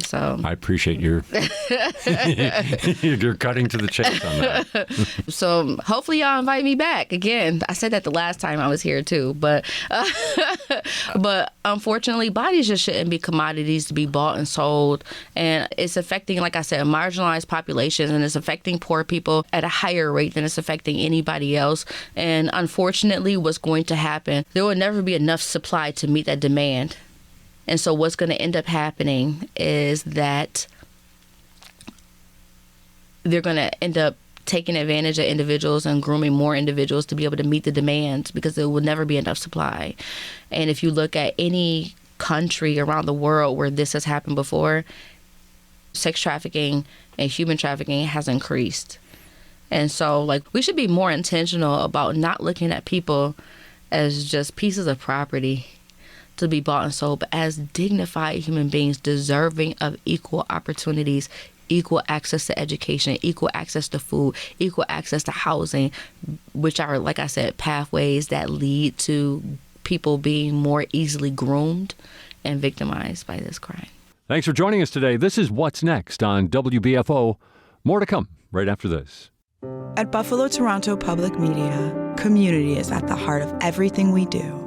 So I appreciate your you're cutting to the chase on that. So hopefully y'all invite me back again. I said that the last time I was here too, but unfortunately, bodies just shouldn't be commodities to be bought and sold, and it's affecting, like I said, marginalized populations, and it's affecting poor people at a higher rate than it's affecting anybody else. And unfortunately, what's going to happen? There will never be enough supply to meet that demand. And so what's going to end up happening is that they're going to end up taking advantage of individuals and grooming more individuals to be able to meet the demands because there will never be enough supply. And if you look at any country around the world where this has happened before, sex trafficking and human trafficking has increased. And so, we should be more intentional about not looking at people as just pieces of property to be bought and sold, but as dignified human beings deserving of equal opportunities, equal access to education, equal access to food, equal access to housing, which are, like I said, pathways that lead to people being more easily groomed and victimized by this crime. Thanks for joining us today. This is What's Next on WBFO. More to come right after this. At Buffalo Toronto Public Media, community is at the heart of everything we do.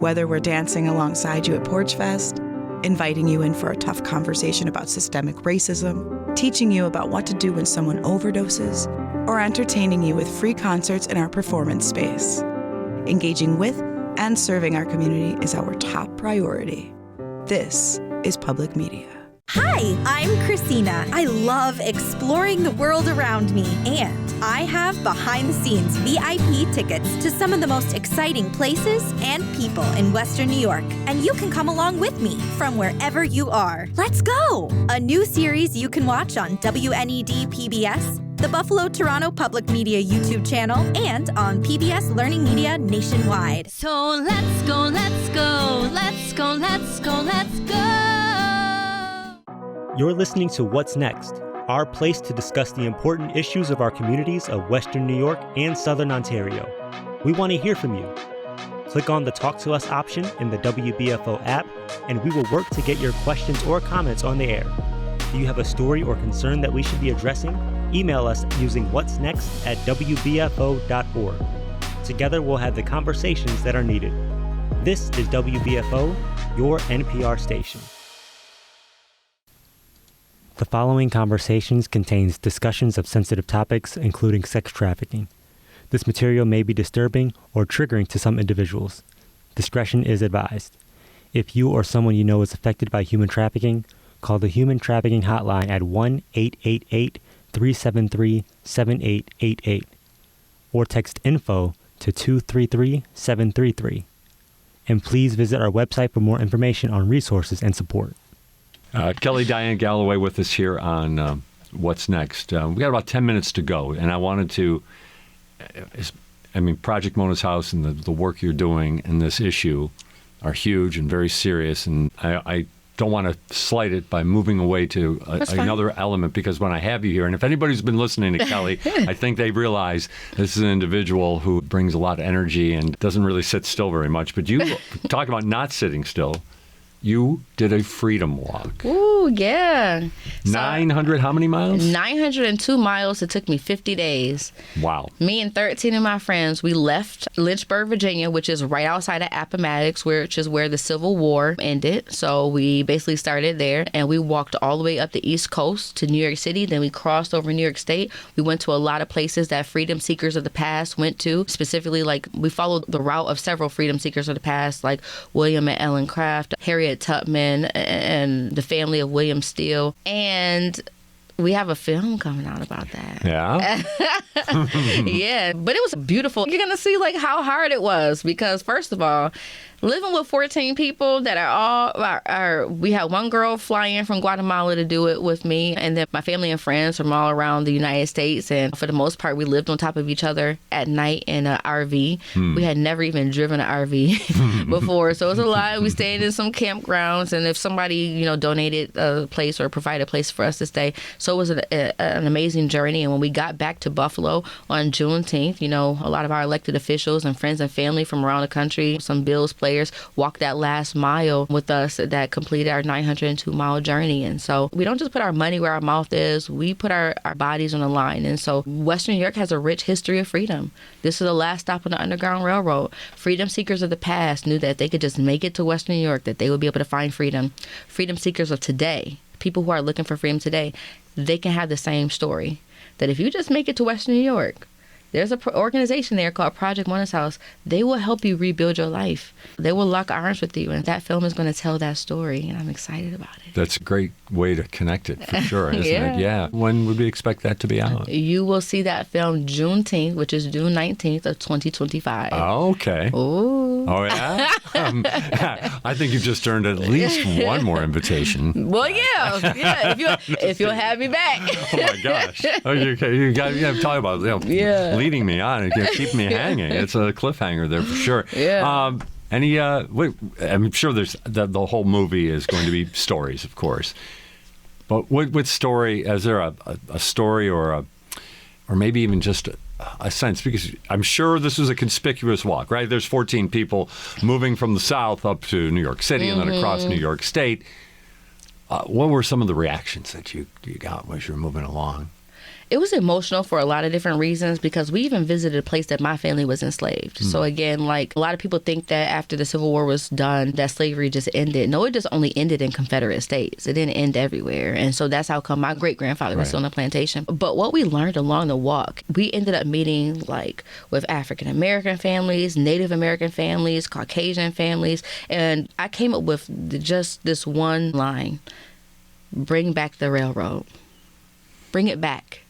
Whether we're dancing alongside you at Porch Fest, inviting you in for a tough conversation about systemic racism, teaching you about what to do when someone overdoses, or entertaining you with free concerts in our performance space. Engaging with and serving our community is our top priority. This is public media. Hi, I'm Christina. I love exploring the world around me, and I have behind-the-scenes VIP tickets to some of the most exciting places and people in Western New York, and you can come along with me from wherever you are. Let's go! A new series you can watch on WNED PBS the Buffalo Toronto Public Media YouTube channel, and on PBS Learning Media nationwide. So let's go, let's go, let's go, let's go, let's go. You're listening to What's Next, our place to discuss the important issues of our communities of Western New York and Southern Ontario. We want to hear from you. Click on the Talk to Us option in the WBFO app, and we will work to get your questions or comments on the air. Do you have a story or concern that we should be addressing? Email us using whatsnext@wbfo.org. Together we'll have the conversations that are needed. This is WBFO, your NPR station. The following conversations contains discussions of sensitive topics, including sex trafficking. This material may be disturbing or triggering to some individuals. Discretion is advised. If you or someone you know is affected by human trafficking, call the Human Trafficking Hotline at 1-888-373-7888 or text info to 233-733. And please visit our website for more information on resources and support. Kelly Diane Galloway with us here on What's Next. We got about 10 minutes to go, and I wanted to Project Mona's House and the work you're doing in this issue are huge and very serious, and I don't want to slight it by moving away to another element, because when I have you here, and if anybody's been listening to Kelly, I think they realize this is an individual who brings a lot of energy and doesn't really sit still very much. But you talk about not sitting still. You did a freedom walk. Ooh, yeah. 900, how many miles? 902 miles. It took me 50 days. Wow. Me and 13 of my friends, we left Lynchburg, Virginia, which is right outside of Appomattox, which is where the Civil War ended. So we basically started there, and we walked all the way up the East Coast to New York City. Then we crossed over New York State. We went to a lot of places that freedom seekers of the past went to. Specifically, like, we followed the route of several freedom seekers of the past, like William and Ellen Craft, Harriet Tubman, and the family of William Steele. And we have a film coming out about that. Yeah? Yeah, but it was beautiful. You're going to see like how hard it was, because first of all, living with 14 people that we had one girl fly in from Guatemala to do it with me, and then my family and friends from all around the United States. And for the most part, we lived on top of each other at night in an RV. We had never even driven an RV before, so it was a lot. We stayed in some campgrounds, and if somebody, donated a place or provided a place for us to stay. So it was an amazing journey. And when we got back to Buffalo on Juneteenth, a lot of our elected officials and friends and family from around the country, some Bills players, walked that last mile with us that completed our 902-mile journey. And so we don't just put our money where our mouth is, we put our bodies on the line. And so Western New York has a rich history of freedom. This is the last stop on the Underground Railroad. Freedom seekers of the past knew that they could just make it to Western New York, that they would be able to find freedom. Freedom seekers of today, people who are looking for freedom today, they can have the same story. That if you just make it to Western New York, there's an organization there called Project Mona's House. They will help you rebuild your life. They will lock arms with you, and that film is going to tell that story, and I'm excited about it. That's a great way to connect it, for sure, isn't Yeah. it? Yeah. When would we expect that to be out? You will see that film Juneteenth, which is June 19th of 2025. Oh, okay. Ooh. Oh, yeah? I think you've just earned at least one more invitation. Well, yeah. If you'll have me back. Oh, my gosh. Oh, you got to talk about leading me on and keep me hanging. It's a cliffhanger there for sure. Yeah. I'm sure there's the whole movie is going to be stories, of course. But what story, is there a story or maybe even just a sense? Because I'm sure this was a conspicuous walk, right? There's 14 people moving from the south up to New York City and then across New York State. What were some of the reactions that you got as you were moving along? It was emotional for a lot of different reasons, because we even visited a place that my family was enslaved. So again, like, a lot of people think that after the Civil War was done, that slavery just ended. No, it just only ended in Confederate states. It didn't end everywhere. And so that's how come my great-grandfather was still on the plantation. But what we learned along the walk, we ended up meeting like with African-American families, Native American families, Caucasian families. And I came up with just this one line: bring back the railroad. Bring it back.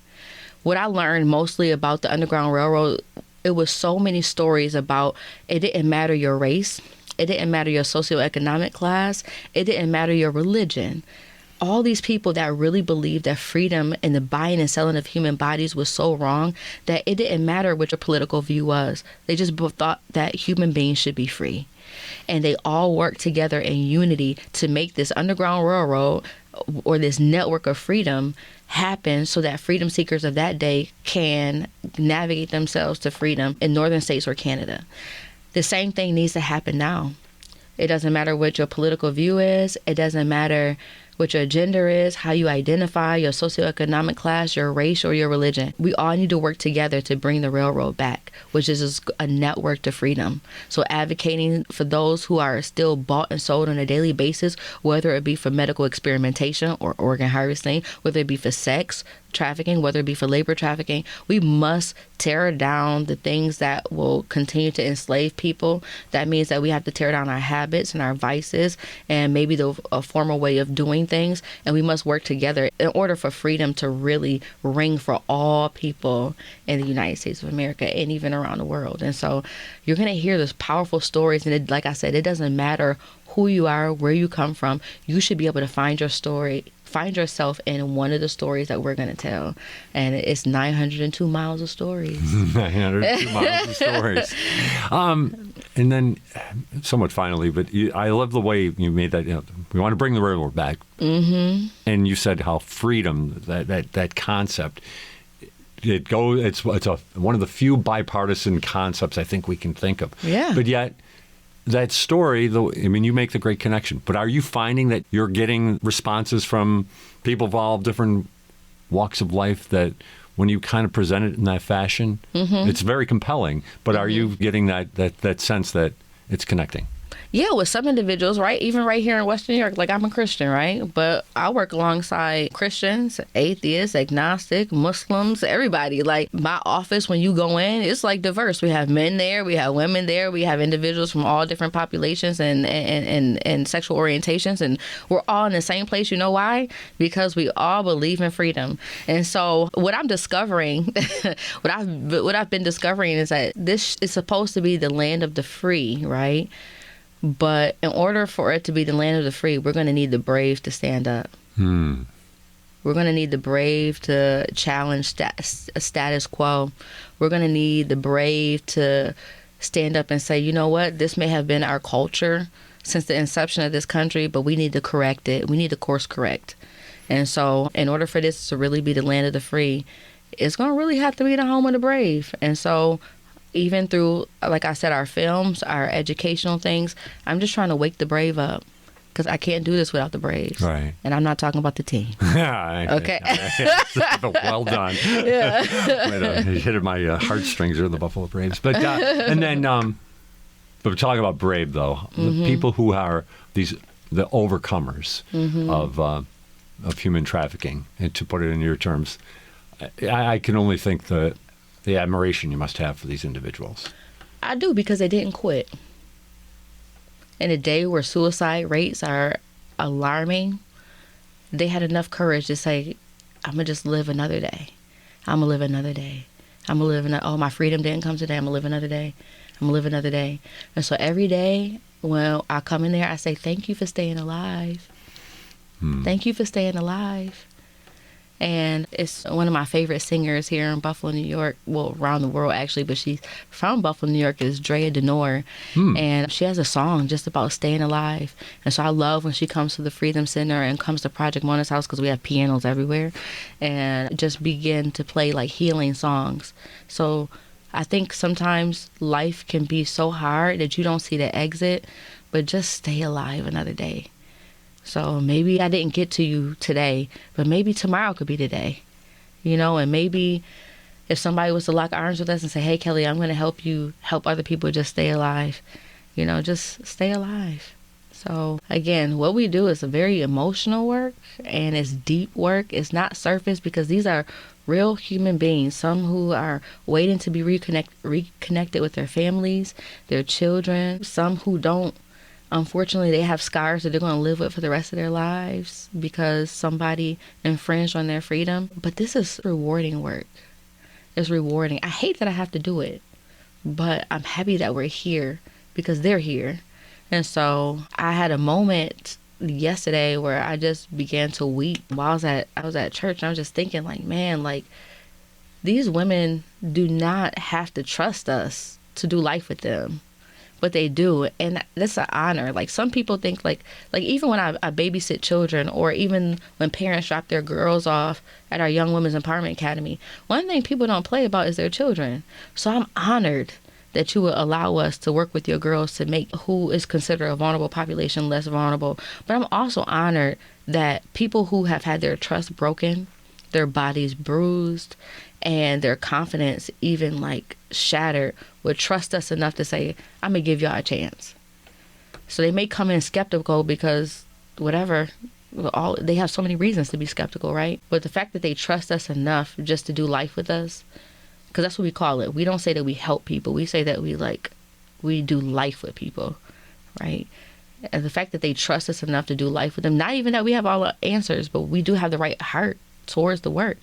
What I learned mostly about the Underground Railroad, it was so many stories about it didn't matter your race, it didn't matter your socioeconomic class, it didn't matter your religion. all these people that really believed that freedom and the buying and selling of human bodies was so wrong that it didn't matter what your political view was. They just both thought that human beings should be free. And they all worked together in unity to make this Underground Railroad or this network of freedom happen so that freedom seekers of that day can navigate themselves to freedom in northern states or Canada. The same thing needs to happen now. It doesn't matter what your political view is. It doesn't matter what your gender is, how you identify, your socioeconomic class, your race, or your religion. We all need to work together to bring the railroad back, which is a network to freedom. So advocating for those who are still bought and sold on a daily basis, whether it be for medical experimentation or organ harvesting, whether it be for sex trafficking, whether it be for labor trafficking, we must tear down the things that will continue to enslave people. That means that we have to tear down our habits and our vices and maybe a former way of doing things. And we must work together in order for freedom to really ring for all people in the United States of America and even around the world. And so you're going to hear those powerful stories. And like I said, it doesn't matter who you are, where you come from. You should be able to find your story, find yourself in one of the stories that we're going to tell. And it's 902 miles of stories. 902 miles of stories. And then, somewhat finally, but I love the way you made that, we want to bring the railroad back. Mm-hmm. And you said how freedom, that concept, it's one of the few bipartisan concepts I think we can think of. Yeah. But yet, that story, you make the great connection. But are you finding that you're getting responses from people of all different walks of life that when you kind of present it in that fashion, it's very compelling. But are you getting that sense that it's connecting? Yeah, with some individuals, right? Even right here in Western New York, like I'm a Christian, right? But I work alongside Christians, atheists, agnostic, Muslims, everybody. Like my office, when you go in, it's like diverse. We have men there, we have women there, we have individuals from all different populations and sexual orientations, and we're all in the same place. You know why? Because we all believe in freedom. And so what I'm discovering, what I've been discovering is that this is supposed to be the land of the free, right? But in order for it to be the land of the free, we're going to need the brave to stand up. We're going to need the brave to challenge status quo. We're going to need the brave to stand up and say, you know what, this may have been our culture since the inception of this country, but we need to correct it. We need to course correct. And so in order for this to really be the land of the free, it's going to really have to be the home of the brave. And so even through, like I said, our films, our educational things, I'm just trying to wake the brave up because I can't do this without the Braves. Right. And I'm not talking about the team. Okay. Well done. Yeah. It hit at my heartstrings are the Buffalo Braves. But and then, but we're talking about brave though. The people who are the overcomers of human trafficking, and to put it in your terms, I can only think the admiration you must have for these individuals. I do, because they didn't quit. In a day where suicide rates are alarming, they had enough courage to say, I'm going to just live another day. I'm going to live another day. I'm going to live my freedom didn't come today. I'm going to live another day. I'm going to live another day. And so every day when I come in there, I say, thank you for staying alive. Thank you for staying alive. And it's one of my favorite singers here in Buffalo, New York, well, around the world actually, but she's from Buffalo, New York, is Drea Denor. And she has a song just about staying alive. And so I love when she comes to the Freedom Center and comes to Project Mona's house, because we have pianos everywhere, and just begin to play like healing songs. So I think sometimes life can be so hard that you don't see the exit, but just stay alive another day. So maybe I didn't get to you today, but maybe tomorrow could be the day, and maybe if somebody was to lock arms with us and say, hey, Kelly, I'm going to help you help other people just stay alive, just stay alive. So again, what we do is a very emotional work, and it's deep work. It's not surface, because these are real human beings, some who are waiting to be reconnected with their families, their children, some who don't. Unfortunately, they have scars that they're going to live with for the rest of their lives because somebody infringed on their freedom. But this is rewarding work. It's rewarding. I hate that I have to do it, but I'm happy that we're here because they're here. And so I had a moment yesterday where I just began to weep while I was at church, and I was just thinking, like, man, like, these women do not have to trust us to do life with them, but they do, and that's an honor. Like, some people think like even when I babysit children, or even when parents drop their girls off at our Young Women's Empowerment Academy, one thing people don't play about is their children. So I'm honored that you would allow us to work with your girls to make who is considered a vulnerable population less vulnerable. But I'm also honored that people who have had their trust broken, their bodies bruised, and their confidence even like shattered would trust us enough to say, I'm gonna give y'all a chance. So they may come in skeptical because whatever, they have so many reasons to be skeptical, right? But the fact that they trust us enough just to do life with us, because that's what we call it. We don't say that we help people. We say that we do life with people, right? And the fact that they trust us enough to do life with them, not even that we have all the answers, but we do have the right heart towards the work.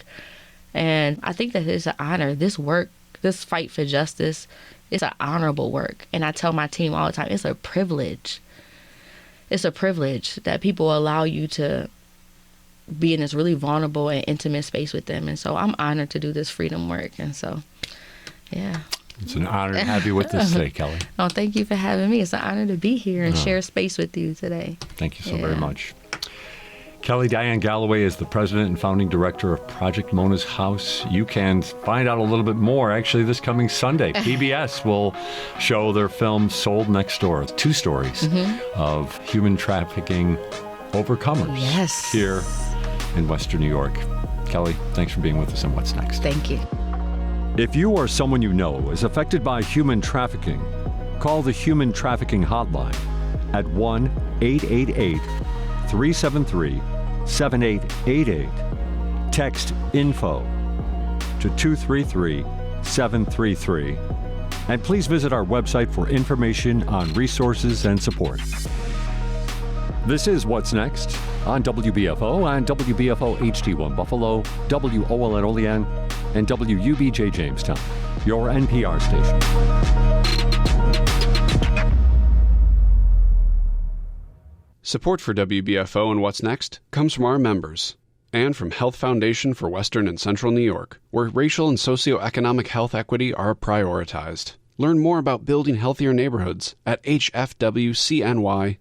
And I think that it's an honor. This work, this fight for justice, it's an honorable work. And I tell my team all the time, it's a privilege. It's a privilege that people allow you to be in this really vulnerable and intimate space with them. And so I'm honored to do this freedom work. And so, yeah. It's an honor to have you with us today, Kelly. Oh, thank you for having me. It's an honor to be here and share space with you today. Thank you so very much. Kelly Diane Galloway is the president and founding director of Project Mona's House. You can find out a little bit more actually this coming Sunday. PBS will show their film Sold Next Door, 2 stories of human trafficking overcomers here in Western New York. Kelly, thanks for being with us on What's Next. Thank you. If you or someone you know is affected by human trafficking, call the Human Trafficking Hotline at 1-888-373-7888. Text INFO to 233-733. And please visit our website for information on resources and support. This is What's Next on WBFO and WBFO HD1 Buffalo, WOLN Olean, and WUBJ Jamestown, your NPR station. Support for WBFO and What's Next comes from our members and from Health Foundation for Western and Central New York, where racial and socioeconomic health equity are prioritized. Learn more about building healthier neighborhoods at hfwcny.org.